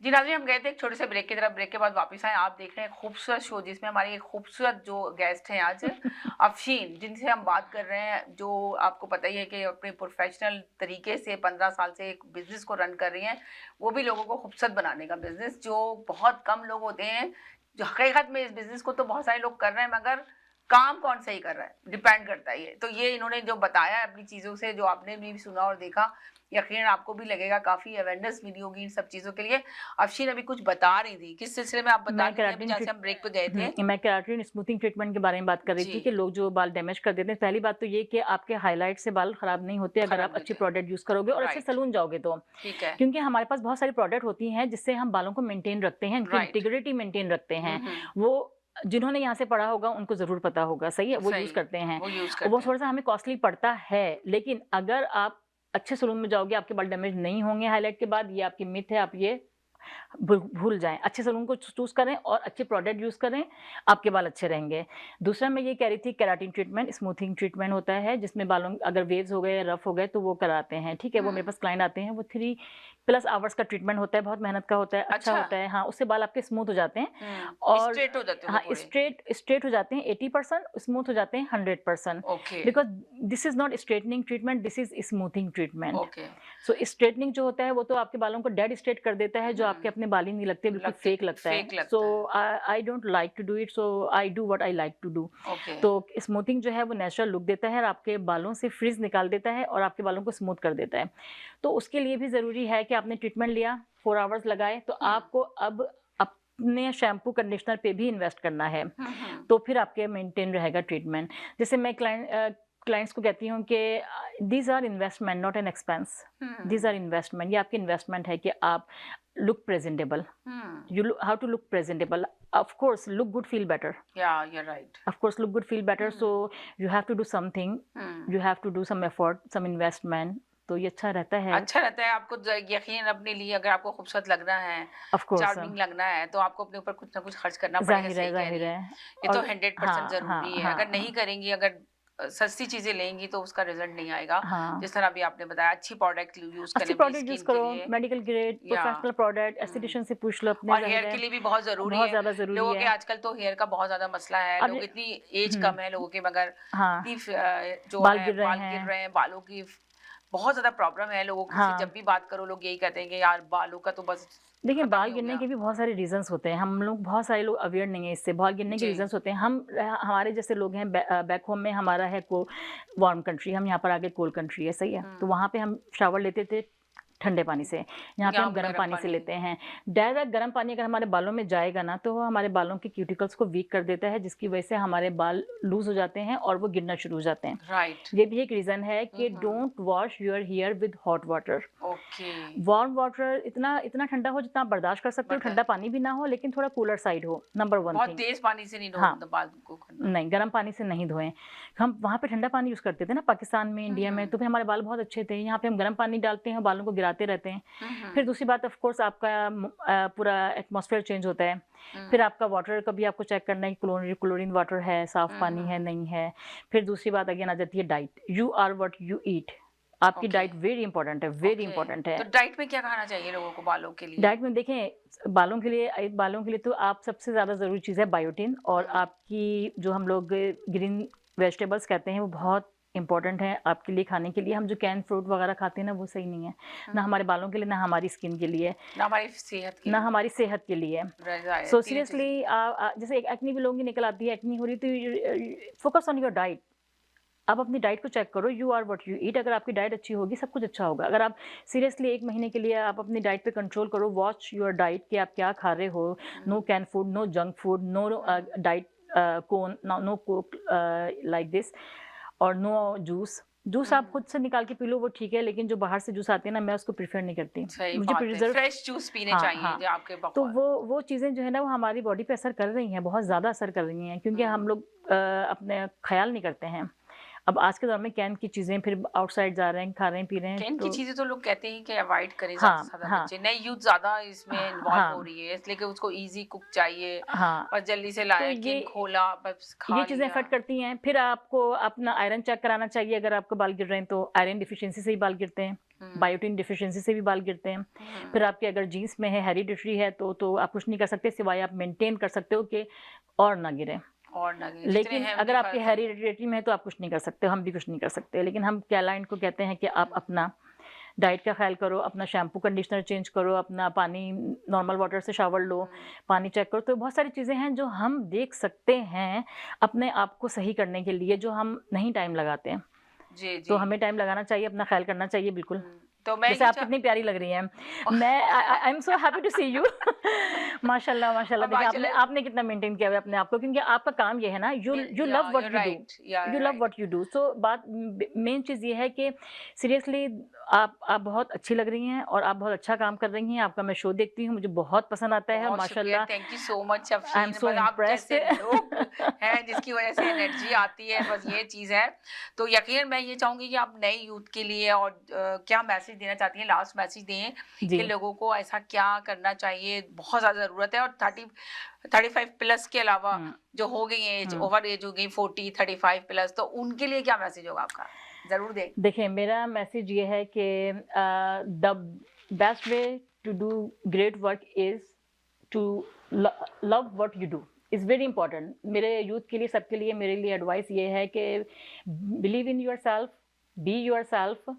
जी नाज़रीन, हम गए थे एक छोटे से break की तरफ, break के बाद वापस आए। आप देख रहे हैं खूबसूरत शो जिसमें हमारी एक खूबसूरत जो गेस्ट हैं आज अफशीन, जिनसे हम बात कर रहे हैं, जो आपको पता ही है कि अपने प्रोफेशनल तरीके से 15 साल से एक बिज़नेस को रन कर रही हैं, वो भी लोगों को खूबसूरत बनाने का बिज़नेस, जो बहुत कम लोग होते हैं जो हकीकत में इस बिज़नेस को तो बहुत सारे लोग कर रहे हैं, मगर काम कौन सही कर रहा है डिपेंड करता है ये। तो ये इन्होंने जो बताया अपनी चीज़ों से, जो आपने भी सुना और देखा, यकीन आपको भी लगेगा काफ़ी अवेयरनेस मिली होगी इन सब चीज़ों के लिए। अफशीन अभी कुछ बता रही थी, किस सिलसिले में आप बता रही थी जैसे हम ब्रेक पे गए थे? मैं केराटिन स्मूथिंग ट्रीटमेंट के बारे में बात कर रही थी कि लोग जो बाल डैमेज कर देते हैं, पहली बात तो ये कि आपके हाईलाइट से बाल खराब नहीं होते अगर आप अच्छे प्रोडक्ट यूज़ करोगे और अच्छे सैलून जाओगे तो। ठीक है, क्योंकि हमारे पास बहुत सारी प्रोडक्ट होती हैं जिससे हम बालों को मेंटेन रखते हैं, इनकी इंटीग्रिटी मेंटेन रखते हैं। वो जिन्होंने यहाँ से पढ़ा होगा उनको जरूर पता होगा, सही है, वो यूज करते हैं। वो थोड़ा सा हमें कॉस्टली पड़ता है, लेकिन अगर आप अच्छे सैलून में जाओगे आपके बाल डैमेज नहीं होंगे हाईलाइट के बाद। ये आपकी मिथ है, आप ये भूल जाएं। अच्छे सैलून को चूज करें और अच्छे प्रोडक्ट यूज करें, आपके बाल अच्छे रहेंगे। दूसरा मैं ये कह रही थी, केराटिन ट्रीटमेंट स्मूथिंग ट्रीटमेंट होता है जिसमें बालों अगर वेव्स हो गए या रफ हो गए तो वो कराते हैं। ठीक है, वो मेरे पास क्लाइंट आते हैं, वो 3+ आवर्स का ट्रीटमेंट होता है, बहुत मेहनत का होता है, अच्छा होता है। हाँ, उससे बाल आपके स्मूथ हो जाते हैं और स्ट्रेट हो जाते हैं। हाँ, स्ट्रेट हो जाते हैं 80%, स्मूथ हो जाते हैं 100%। Because this is not straightening treatment, this is smoothing treatment. So straightening जो होता है वो तो आपके बालों को डेड स्ट्रेट कर देता है, जो आपके अपने बाल ही नहीं लगते, बिल्कुल लगते- फेक लगता fake है। लगता so I don't like to do it, so I do what I like to do. Okay. तो स्मूथिंग जो है वो नेचुरल लुक देता है और आपके बालों से फ्रिज निकाल देता है और आपके बालों को स्मूथ कर देता है। तो उसके लिए भी ज़रूरी है कि आपने ट्रीटमेंट लिया, 4 आवर्स लगाए, तो आपको अब अपने शैम्पू कंडीशनर पे भी इन्वेस्ट करना है, तो फिर आपके मेंटेन रहेगा ट्रीटमेंट। जैसे मैं क्लाइंट्स को कहती हूँ कि these are investment not an expense, these are investment. ये आपकी इन्वेस्टमेंट है कि आप look presentable, you how to look presentable, of course look good feel better, Yeah, you're right. of course look good feel better, so you have to do something, you have to do some effort, some investment, तो ये अच्छा रहता है। अच्छा रहता है आपको यकीन अपने लिए, अगर आपको खूबसूरत लगना है, of course चार्मिंग लगना है, तो आपको अपने ऊपर कुछ ना कुछ खर्च करना पड़ेगा। जाहिर है, सही कह जाहिर रही है। ये तो और 100% हाँ, जरूरी हाँ, है। हाँ, अगर नहीं करेंगी, अगर सस्ती चीजें लेंगी तो उसका रिजल्ट नहीं आएगा। हाँ। जिस तरह अभी आपने बताया, अच्छी प्रोडक्ट यूज अच्छी करें प्रोडक्ट यूज करो, लिए, मेडिकल ग्रेड या प्रोफेशनल प्रोडक्ट, एस्थेटिशियन से पूछ लो अपने, और जाहिर हेयर है के लिए भी बहुत जरूरी बहुत है। ज्यादा जरूरी लोगों है। के आजकल तो हेयर का बहुत ज्यादा मसला है, अब लोग इतनी एज कम है लोगों की, मगर हाँ, इतनी जो बाल है गिर रहे बाल हैं। गिर रहे हैं, बालों की बहुत ज्यादा प्रॉब्लम है लोगों की। हाँ। जब भी बात करो लोग यही कहते हैं कि यार बालों का तो बस देखिए, खत्म बाल ही हो गिरने गया। के भी बहुत सारे रीजंस होते हैं, हम लोग बहुत सारे लोग अवेयर नहीं है इससे। बाल गिरने के जी। रीजंस होते हैं, हमारे जैसे लोग हैं बैक होम में, हमारा है को वार्म कंट्री, हम यहाँ पर आगे कोल्ड कंट्री है, सही है, तो वहाँ पे हम शावर लेते थे ठंडे पानी से, यहाँ पे हम गर्म पानी से लेते हैं। डायरेक्ट गर्म पानी अगर हमारे बालों में जाएगा ना, तो वो हमारे बालों के क्यूटिकल्स को वीक कर देता है, जिसकी वजह से हमारे बाल लूज हो जाते हैं और वो गिरना शुरू हो जाते हैं। राइट। ये भी एक रीज़न है कि don't wash your here with hot water. Okay. Warm water इतना ठंडा हो जितना आप बर्दाश्त कर सकते हो, ठंडा पानी भी ना हो लेकिन थोड़ा कूलर साइड हो, नंबर 1 बहुत थिंग। तेज पानी से नहीं हाँ। बाल को करना। नहीं, गर्म पानी से नहीं धोएं। हम वहाँ पे ठंडा पानी यूज़ करते थे ना पाकिस्तान में, इंडिया में, तो फिर हमारे बाल बहुत अच्छे थे। यहाँ पे हम गर्म पानी डालते हैं, बालों को गिराते रहते हैं। फिर दूसरी बात, ऑफ कोर्स आपका पूरा एटमॉस्फेयर चेंज होता है। फिर आपका वाटर का भी आपको चेक करना है कि क्लोरीन वाटर है, साफ पानी है, नहीं है। फिर दूसरी बात अगेन आ जाती है diet, you are what you eat. आपकी डाइट वेरी इंपॉर्टेंट है, वेरी इंपॉर्टेंट है। तो डाइट में क्या खाना चाहिए लोगों को बालों के लिए? डाइट में देखें, बालों के लिए तो आप सबसे ज़्यादा ज़रूरी चीज़ है बायोटिन, और आपकी जो हम लोग ग्रीन वेजिटेबल्स कहते हैं वो बहुत इंपॉर्टेंट है आपके लिए खाने के लिए। हम जो कैन फ्रूट वगैरह खाते हैं ना, वो सही नहीं है, ना हमारे बालों के लिए, ना हमारी स्किन के लिए, ना हमारी सेहत के ना हमारी सेहत के लिए। सो सीरियसली जैसे एक एक्नी भी लोगों की निकल आती है, एक्नी हो रही, तो फोकस ऑन योर डाइट। आप अपनी डाइट को चेक करो, you are what you eat. अगर आपकी डाइट अच्छी होगी, सब कुछ अच्छा होगा। अगर आप सीरियसली 1 महीने के लिए आप अपनी डाइट पे कंट्रोल करो, वॉच योर डाइट कि आप क्या खा रहे हो, no can food, no junk food, no diet coke, no coke like this, और नो जूस आप खुद से निकाल के पी लो, वो ठीक है, लेकिन जो बाहर से जूस आते हैं ना, मैं उसको प्रेफर नहीं करती। मुझे प्रिजर्व फ्रेश जूस पीने हाँ, चाहिए हाँ। जो आपके तो वो चीज़ें जो है ना, वो हमारी बॉडी पे असर कर रही हैं, बहुत ज़्यादा असर कर रही हैं, क्योंकि हम लोग अपने ख्याल नहीं करते हैं। अब आज के दौर में कैन की चीज़ें, फिर आउटसाइड जा रहे हैं, खा रहे हैं, पी रहे हैं। कैन की चीजें तो लोग कहते हैं कि अवॉइड करें हाँ, ज्यादा से ज्यादा हाँ। बच्चे। नई यूथ ज्यादा इसमें इन्वॉल्व हाँ। हो रही है, इसलिए कि उसको इजी कुक चाहिए, हाँ, बस जल्दी से लाया, तो कैन खोला, बस खा ये चीज़ें लिया। इफेक्ट करती हैं। फिर आपको अपना आयरन चेक कराना चाहिए। अगर आपको बाल गिर रहे हैं तो आयरन डिफिशियंसी से ही बाल गिरते हैं, बायोटिन डिफिशियंसी से भी बाल गिरते हैं। फिर आपके अगर जीन्स में है, हेरिडिटरी है, तो आप कुछ नहीं कर सकते, सिवाय आप मेंटेन कर सकते हो कि और ना गिरे। और ना गिरे। लेकिन जितने अगर आपके healthy हेरिडिटरी में है तो आप कुछ नहीं कर सकते, हम भी कुछ नहीं कर सकते। लेकिन हम क्लाइंट को कहते हैं कि आप अपना डाइट का ख्याल करो, अपना शैम्पू कंडीशनर चेंज करो, अपना पानी नॉर्मल वाटर से शावर लो, पानी चेक करो। तो बहुत सारी चीज़ें हैं जो हम देख सकते हैं अपने आप को सही करने के लिए, जो हम नहीं टाइम लगाते हैं। जी, तो हमें टाइम लगाना चाहिए, अपना ख्याल करना चाहिए, बिल्कुल। तो मैं जैसे आप कितनी प्यारी लग रही हैं, मैं I am so happy to see you. माशाल्लाह माशाल्लाह। देखिए आपने कितना मेंटेन किया हुआ है अपने आप को, क्योंकि आपका काम ये है ना, you love what you do, you love what you do. So बात मेन चीज़ ये है कि सीरियसली आप बहुत अच्छी लग रही हैं और आप बहुत अच्छा काम कर रही हैं। आपका मैं शो देखती हूँ, मुझे बहुत पसंद आता है, माशाल्लाह। Thank you so much. I am so impressed है जिसकी वजह से एनर्जी आती है, बस ये चीज़ है। तो यकीन मैं ये चाहूँगी कि आप नई यूथ के लिए और क्या मैसेज देना चाहती हैं, लास्ट मैसेज दें कि लोगों को ऐसा क्या करना चाहिए, बहुत ज़्यादा ज़रूरत है। और 35 प्लस के अलावा जो हो गई एज, ओवर एज हो गई 40 35 प्लस, तो उनके लिए क्या मैसेज होगा आपका? जरूर दें। देखिए, मेरा मैसेज ये है कि the best way to do great work is to love what you do, is very important. मेरे यूथ के लिए, सबके लिए, मेरे लिए एडवाइस ये है कि believe in your self, be your self,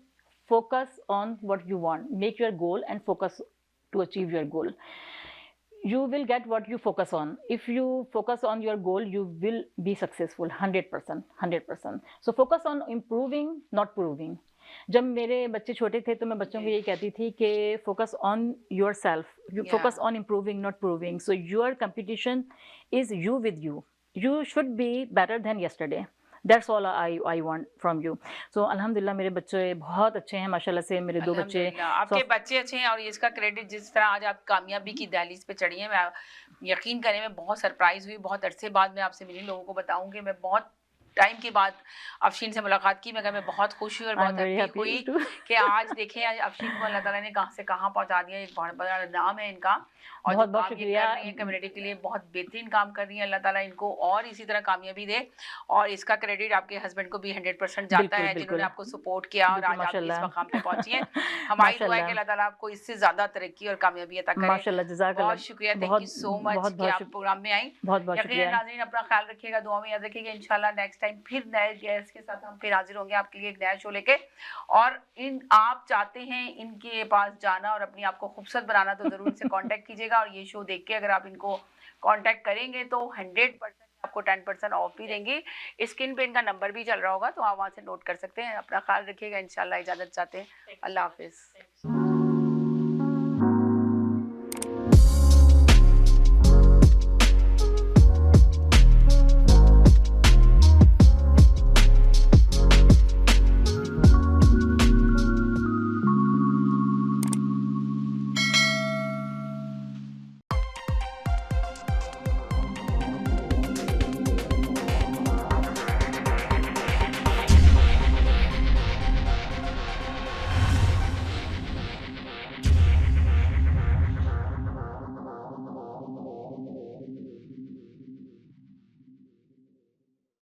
focus on what you want, make your goal and focus to achieve your goal. You will get what you focus on. If you focus on your goal, you will be successful 100%, 100%. So focus on improving, not proving. जब मेरे बच्चे छोटे थे तो मैं बच्चों को यही कहती थी कि focus on yourself, you focus on improving not proving. So your competition is you with you. You should be better than yesterday. That's all I want from you. So अल्हम्दुलिल्लाह मेरे बच्चे बहुत अच्छे हैं माशाल्लाह से. मेरे 2 बच्चे, आपके बच्चे अच्छे हैं और इसका क्रेडिट जिस तरह आज आप कामयाबी की दहलीज पे चढ़ी हैं, मैं यकीन करें मैं बहुत सरप्राइज हुई. बहुत अरसे बाद मैं आपसे मिली. लोगों को बताऊंगी मैं बहुत टाइम के बाद अफशीन से मुलाकात की. मैं बहुत खुश हुई और बहुत हैप्पी हुई कि आज देखें अफशीन को अल्लाह ताला ने कहाँ से कहाँ पहुँचा दिया. एक बहुत बड़ा नाम है इनका और बहुत जो बहुत काम ये शुक्रिया. कर रही है कम्युनिटी के लिए बहुत बेहतरीन काम कर रही है. अल्लाह ताला इनको और इसी तरह कामयाबी दे और इसका क्रेडिट आपके हस्बैंड को भी 100% जाता बिल्कुल, है बिल्कुल. जिन्होंने आपको सपोर्ट किया और आज आप इस माशाल्लाह. मकाम पे पहुंची हैं. हमारी दुआ है कि अल्लाह ताला आपको इससे ज्यादा तरक्की और कामयाबी अता करे. माशाल्लाह, जज़ाकल्लाह. बहुत शुक्रिया. थैंक यू सो मच कि आप प्रोग्राम में आई. बहुत बहुत यकीनन शुक्रिया. नाज़रीन अपना ख्याल रखिएगा, दुआ में याद रखिएगा. इंशाल्लाह नेक्स्ट टाइम फिर नए गेस्ट के साथ हम फिर हाजिर होंगे आपके लिए एक नया शो लेके. और आप चाहते हैं इनके पास जाना और अपने आप को खूबसूरत बनाना तो जरूर इनसे कांटेक्ट कीजिएगा. और ये शो देख के अगर आप इनको कांटेक्ट करेंगे तो 100% आपको 10% ऑफ भी देंगे. स्क्रीन पे इनका नंबर भी चल रहा होगा तो आप वहाँ से नोट कर सकते हैं. अपना ख्याल रखिएगा. इंशाल्लाह इजाज़त चाहते हैं. अल्लाह हाफिज़.